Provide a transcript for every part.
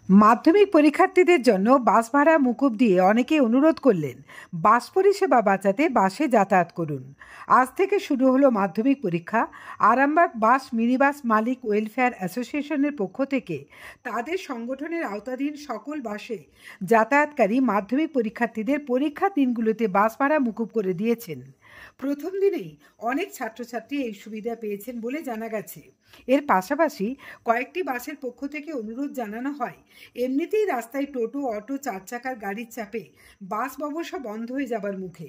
মাধ্যমিক পরীক্ষার্থীদের জন্য বাস ভাড়া মুকুব দিয়ে অনেকেই অনুরোধ করলেন বাস পরিষেবা বাঁচাতে বাসে যাতায়াত করুন। আজ থেকে শুরু হলো মাধ্যমিক পরীক্ষা। আরামবাগ বাস মিনিবাস মালিক ওয়েলফেয়ার অ্যাসোসিয়েশনের পক্ষ থেকে তাদের সংগঠনের আওতাধীন সকল বাসে যাতায়াতকারী মাধ্যমিক পরীক্ষার্থীদের পরীক্ষার দিনগুলোতে বাস ভাড়া মুকুব করে দিয়েছেন। প্রথম দিনেই অনেক ছাত্রছাত্রী এই সুবিধা পেয়েছেন বলে জানা গেছে। এর পাশাপাশি কয়েকটি বাসের পক্ষ থেকে অনুরোধ জানানো হয়, এমনিতেই রাস্তায় টোটো, অটো, চার চাকার গাড়ির চাপে বাস ব্যবসা বন্ধ হয়ে যাবার মুখে।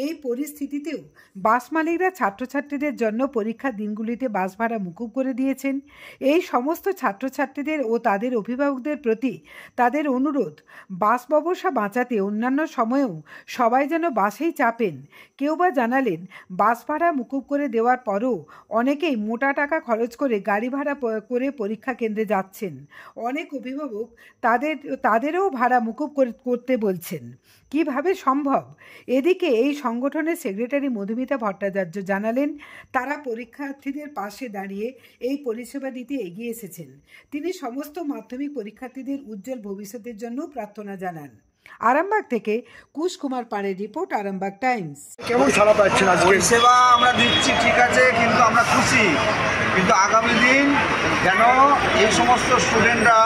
এই পরিস্থিতিতেও বাস মালিকরা ছাত্রছাত্রীদের জন্য পরীক্ষার দিনগুলিতে বাস ভাড়া মুকুব করে দিয়েছেন। এই সমস্ত ছাত্রছাত্রীদের ও তাদের অভিভাবকদের প্রতি তাদের অনুরোধ, বাস ব্যবসা বাঁচাতে অন্যান্য সময়েও সবাই যেন বাসেই চাপেন। কেউ বা জানালেন বাস ভাড়া মুকুব করে দেওয়ার পরও অনেকেই মোটা টাকা খরচ করে গাড়ি ভাড়া করে পরীক্ষা কেন্দ্রে যাচ্ছেন। অনেক অভিভাবক তাদেরও ভাড়া মুকুব করতে বলছেন। কিভাবে সম্ভব? এদিকে এই সংগঠনের সেক্রেটারি মধুমিতা ভট্টাচার্য জানালেন, তারা পরীক্ষার্থীদের পাশে দাঁড়িয়ে এই পরিষেবা দিতে এগিয়ে এসেছেন। তিনি সমস্ত মাধ্যমিক পরীক্ষার্থীদের উজ্জ্বল ভবিষ্যতের জন্য প্রার্থনা জানান। আরামবাগ থেকে কুশ কুমার পাড়ের রিপোর্ট, আরামবাগ টাইমস। কেমন সাড়া পাচ্ছেন? আজকে পরিষেবা আমরা দিচ্ছি, ঠিক আছে, কিন্তু আমরা খুশি। কিন্তু আগামী দিন যেন এই সমস্ত স্টুডেন্টরা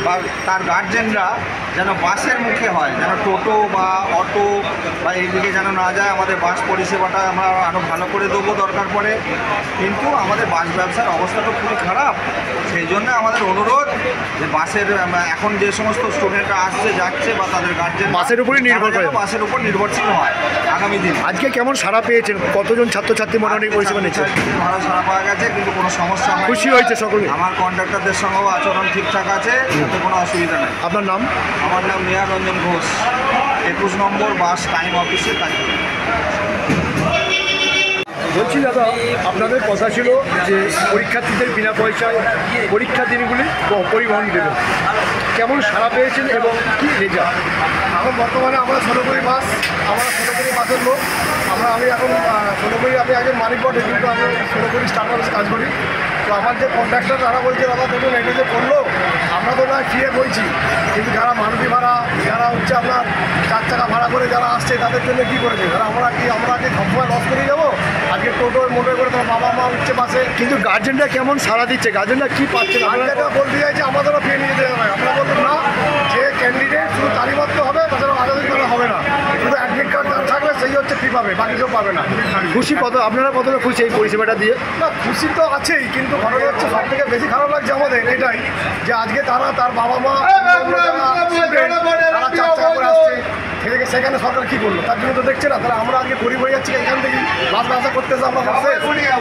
বা তার গার্জেনরা যেন বাসের মুখে হয়, যেন টোটো বা অটো বা এইদিকে যেন না যায়। আমাদের বাস পরিষেবাটা আমরা আরও ভালো করে দেবো দরকার পড়ে, কিন্তু আমাদের বাস ব্যবসার অবস্থা তো খুবই খারাপ। সেই জন্য আমাদের অনুরোধ যে বাসের এখন যে সমস্ত স্টুডেন্টরা আসছে যাচ্ছে বা তাদের গার্জেন বাসের উপরই নির্ভর করে, বাসের উপর নির্ভরশীল হয় আগামী দিন। আজকে কেমন সাড়া পেয়েছেন? কতজন ছাত্রছাত্রী মোটামুটি পরিষেবা নিচ্ছে? ভালো সাড়া পাওয়া গেছে, কিন্তু কোনো সমস্যা নেই। খুশি হয়েছে সকলে? আমার কন্ডাক্টরদের সঙ্গেও আচরণ ঠিকঠাক আছে, তাতে কোনো অসুবিধা নেই। আপনার নাম? আমার নাম নেহা রঞ্জন ঘোষ, 21 নম্বর বাস টাইম অফিসে কাজ করি। বলছি দাদা, আপনাদের কথা ছিল যে পরীক্ষার্থীদের বিনা পয়সায় পরীক্ষা দিনগুলি পরিবহন দেবেন। কেমন সাড়া পেয়েছেন এবং কী রেজাল্ট? এখন বর্তমানে আমরা ষোলোকড়ি বাস, আমরা ষোলোকড়ি বাসের লোক। আমি এখন ষোলোকড়ি, আমি একজন মালিক বটে, কিন্তু আমি ষোলোকড়ি স্টাফ হাউসে কাজ করি। তো আমার যে কন্ট্রাক্টর তারা বলছে, দাদা দেখুন এটা যে করলো, আমরা তো না ফিরে বলছি, কিন্তু যারা মারুতি ভাড়া, যারা হচ্ছে আপনার চার চাকা ভাড়া করে যারা আসছে, তাদের জন্য কী করেছে? আমরা কি সবসময় লস করে যাবো? আজকে টোটো মোটর করে তোমার বাবা মা উঠছে বাসে। কিন্তু গার্জেনরা কেমন সাড়া দিচ্ছে? গার্জেনরা কী পাচ্ছে? গার্জেনরা বলতে চাইছে আমাদেরও ফিরে নিয়ে যেতে হবে। আমরা বললাম না, যে ক্যান্ডিডেট শুধু তালিমাত্র হবে, তাছাড়া আলাদা করা হবে না। শুধু অ্যাডমিট কার্ড যার থাকবে সেই হচ্ছে ফি পাবে, বাকি কেউ পাবে না। খুশি কত? আপনারা কতটা খুশি এই পরিষেবাটা দিয়ে? না, খুশি তো আছেই, কিন্তু ঘটনা হচ্ছে সব থেকে বেশি খারাপ লাগছে আমাদের এটাই, যে আজকে তারা তার বাবা মা তারা চার চাকা করে আসছে, সেখানে সরকার কী করলো তার জন্য তো দেখছে না। তাহলে আমরা আজকে গরিব হয়ে যাচ্ছি এখান থেকে, বাস ব্যবসা করতেছে আমরা বাসে,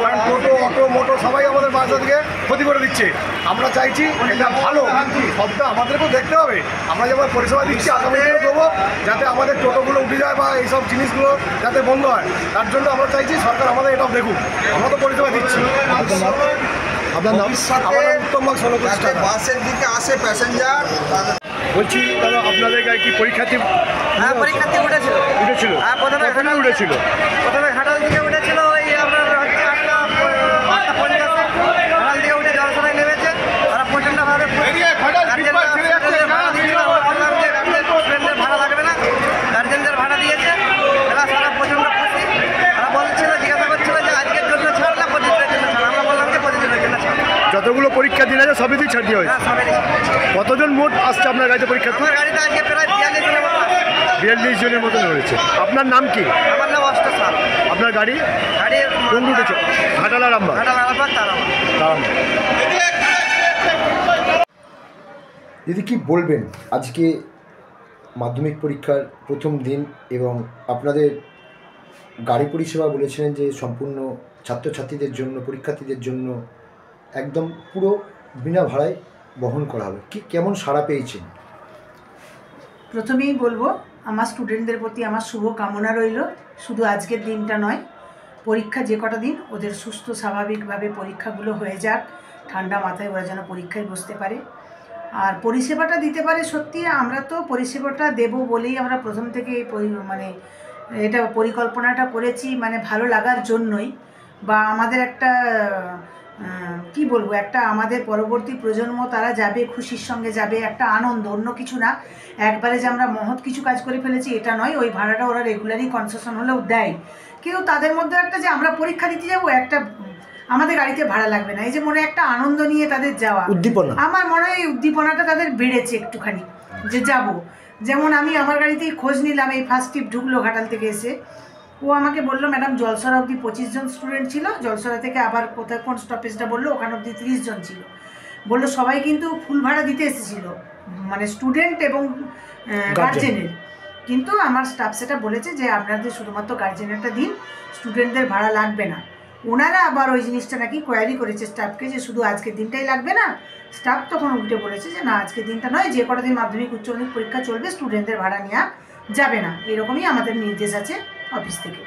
কারণ টোটো অটো মোটো সবাই আমাদের বাস আজকে ক্ষতি করে দিচ্ছে। আমরা চাইছি এটা ভালো, কিন্তু সবটা আমাদেরকেও দেখতে হবে। আমরা যেমন পরিষেবা দিচ্ছি আগামী দিনে দেবো, যাতে আমাদের টোটোগুলো উঠে যায় বা এইসব জিনিসগুলো যাতে বন্ধ হয়, তার জন্য আমরা চাইছি সরকার আমাদের এটাও দেখুক। আমরা তো পরিষেবা দিচ্ছি। আপনার নাম? আমার উত্তমবাগ ষোলোকড়ি স্টাফ। বাসের দিকে আসে প্যাসেঞ্জার। বলছি দাদা, আপনাদের গাড়ি কি পরীক্ষার্থী? হ্যাঁ, পরীক্ষার্থী উঠেছিল। হ্যাঁ, প্রথমে ঘাটাল উঠেছিল। প্রথমে ঘাটাল দিকে উঠেছিল, ওই আপনার হচ্ছে 8:50 ঘাটাল দিকে উঠে জলসরায় নেমেছে। ওরা প্রচণ্ডভাবে ভাড়া লাগবে না, গার্জেনদের ভাড়া দিয়েছে। এরা সারা প্রচণ্ড খুশি। ওরা বলছিল, জিজ্ঞাসা করছিল যে আজকের জন্য ছাড় না প্রতিদিনের জন্য ছাড়। আমরা বললাম যে প্রতিদিনের জন্য ছাড়। যতগুলো পরীক্ষা দিন আছে সবই ছাড় দেওয়া হয়েছে। কতজন মোট আসছে আপনার গাড়িতে পরীক্ষার্থী? আমার গাড়িতে আজকে প্রায় 42 জনের মতো আসছে। 42 জনের মতন হয়েছে। আপনার নাম কি? আমার নাম অষ্টর সাল। আপনার গাড়ি কোন রুটে? ঘাটাল আরামবাগ। দিদি কি বলবেন, আজকে মাধ্যমিক পরীক্ষার প্রথম দিন এবং আপনাদের গাড়ি পরিষেবা বলেছিলেন যে সম্পূর্ণ ছাত্রছাত্রীদের জন্য, পরীক্ষার্থীদের জন্য একদম পুরো বিনা ভাড়ায় বহন করা হবে, কি কেমন সাড়া পেয়েছেন? প্রথমেই বলবো, আমার স্টুডেন্টদের প্রতি আমার শুভ কামনা রইল। শুধু আজকের দিনটা নয়, পরীক্ষা যে কটা দিন ওদের সুস্থ স্বাভাবিকভাবে পরীক্ষাগুলো হয়ে যাক, ঠান্ডা মাথায় ওরা যেন পরীক্ষায় বসতে পারে আর পরিষেবাটা দিতে পারে। সত্যি আমরা তো পরিষেবাটা দেব বলেই আমরা প্রথম থেকে এটা পরিকল্পনাটা করেছি, ভালো লাগার জন্যই, বা আমাদের একটা কি বলবো, একটা আমাদের পরবর্তী প্রজন্ম তারা যাবে, খুশির সঙ্গে যাবে, একটা আনন্দ, অন্য কিছু না। একবারে যে আমরা মহৎ কিছু কাজ করে ফেলেছি এটা নয়। ওই ভাড়াটা ওরা রেগুলারই কনসেশন হলেও দেয়, কিন্তু তাদের মধ্যে একটা যে আমরা পরীক্ষা দিতে যাবো, একটা আমাদের গাড়িতে ভাড়া লাগবে না, এই যে মনে একটা আনন্দ নিয়ে তাদের যাওয়া, উদ্দীপনা, আমার মনে হয় এই উদ্দীপনাটা তাদের বেড়েছে একটুখানি, যে যাব। যেমন আমি আমার গাড়িতেই খোঁজ নিলাম, এই ফার্স্ট ট্রিপ ঢুকলো ঘাটাল থেকে এসে, ও আমাকে বললো ম্যাডাম জলসরা অবধি 25 জন স্টুডেন্ট ছিল, জলসরা থেকে আবার কোথায় কোন স্টপেজটা বললো ওখানে অবধি 30 জন ছিল। বললো সবাই কিন্তু ফুল ভাড়া দিতে এসেছিল, মানে স্টুডেন্ট এবং গার্জেনের, কিন্তু আমার স্টাফ সেটা বলেছে যে আপনাদের শুধুমাত্র গার্জেনেরটা দিন, স্টুডেন্টদের ভাড়া লাগবে না। ওনারা আবার ওই জিনিসটা নাকি কোয়ারি করেছে স্টাফকে যে শুধু আজকের দিনটাই লাগবে না। স্টাফ তখন উল্টে বলেছে যে না, আজকের দিনটা নয়, যে কটা দিন মাধ্যমিক উচ্চ মাধ্যমিক পরীক্ষা চলবে স্টুডেন্টদের ভাড়া নেওয়া যাবে না, এরকমই আমাদের নির্দেশ আছে অফিস থেকে।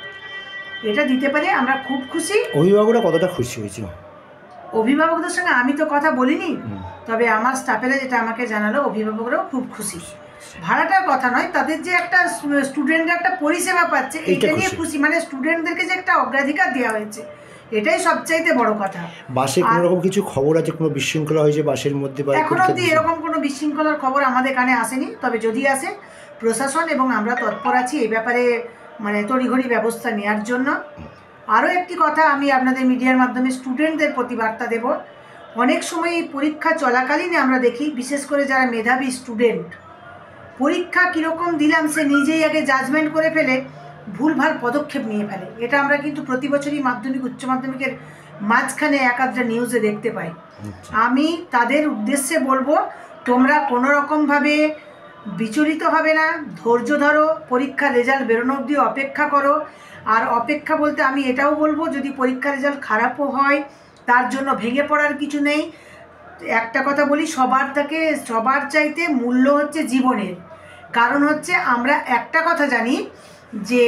এটা দিতে পারে আমরা খুব খুশি। অভিভাবকরা কতটা খুশি হয়েছে? অভিভাবকদের সঙ্গে আমি তো কথা বলিনি, তবে আমার স্টাফেরা যেটা আমাকে জানালো, অভিভাবকরাও খুব খুশি। ভাড়াটার কথা নয়, তাদের যে একটা স্টুডেন্টরা একটা পরিষেবা পাচ্ছে এটা নিয়ে খুশি, মানে স্টুডেন্টদেরকে যে একটা অগ্রাধিকার দেওয়া হয়েছে, এটাই সবচাইতে বড় কথা। বাসে কোনো রকম কিছু খবর আছে, কোনো বিশৃঙ্খলা হয়েছে বাসের মধ্যে? এখন অবধি এরকম কোনো বিশৃঙ্খলার খবর আমাদের কানে আসেনি, তবে যদি আসে প্রশাসন এবং আমরা তৎপর আছি এই ব্যাপারে, মানে তড়িঘড়ি ব্যবস্থা নেওয়ার জন্য। আরও একটি কথা আমি আপনাদের মিডিয়ার মাধ্যমে স্টুডেন্টদের প্রতি বার্তা দেব। অনেক সময় এই পরীক্ষা চলাকালীন আমরা দেখি, বিশেষ করে যারা মেধাবী স্টুডেন্ট, পরীক্ষা কীরকম দিলাম সে নিজেই আগে জাজমেন্ট করে ফেলে, ভুলভাল পদক্ষেপ নিয়ে ফেলে। এটা আমরা কিন্তু প্রতি বছরই মাধ্যমিক উচ্চ মাধ্যমিকের মাঝখানে একাধটা নিউজে দেখতে পাই। আমি তাদের উদ্দেশ্যে বলবো, তোমরা কোনো রকমভাবে বিচলিত হবে না, ধৈর্য ধরো, পরীক্ষার রেজাল্ট বেরোনো অবধি অপেক্ষা করো। আর অপেক্ষা বলতে আমি এটাও বলবো, যদি পরীক্ষার রেজাল্ট খারাপও হয় তার জন্য ভেঙে পড়ার কিছু নেই। একটা কথা বলি, সবার চাইতে মূল্য হচ্ছে জীবনের। কারণ হচ্ছে আমরা একটা কথা জানি যে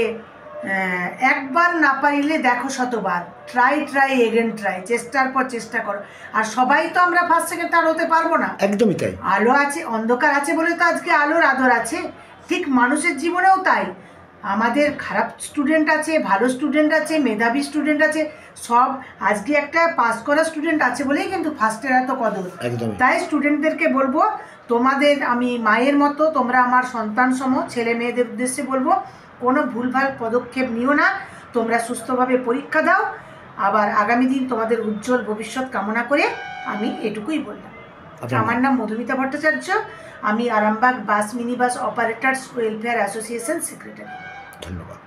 একবার না পারিলে দেখো শতবার, ট্রাই এগেন ট্রাই, চেষ্টার পর চেষ্টা করো। আর সবাই তো আমরা ফার্স্ট সেকেন্ড থার্ড হতে পারবো না, একদমই তাই। আলো আছে, অন্ধকার আছে বলে তো আজকে আলোর আদর আছে। ঠিক মানুষের জীবনেও তাই, আমাদের খারাপ স্টুডেন্ট আছে, ভালো স্টুডেন্ট আছে, মেধাবী স্টুডেন্ট আছে, সব। আজকে একটা পাস করা স্টুডেন্ট আছে বলেই কিন্তু ফার্স্টের এত কদর। তাই স্টুডেন্টদেরকে বলবো, তোমাদের আমি মায়ের মতো, তোমরা আমার সন্তান সম, ছেলে মেয়েদের উদ্দেশ্যে বলবো, কোনো ভুলভাল পদক্ষেপ নিও না, তোমরা সুস্থভাবে পরীক্ষা দাও। আবার আগামী দিন তোমাদের উজ্জ্বল ভবিষ্যৎ কামনা করে আমি এটুকুই বললাম। আমার নাম মধুমিতা ভট্টাচার্য, আমি আরামবাগ বাস mini bus operators welfare association secretary. ধন্যবাদ।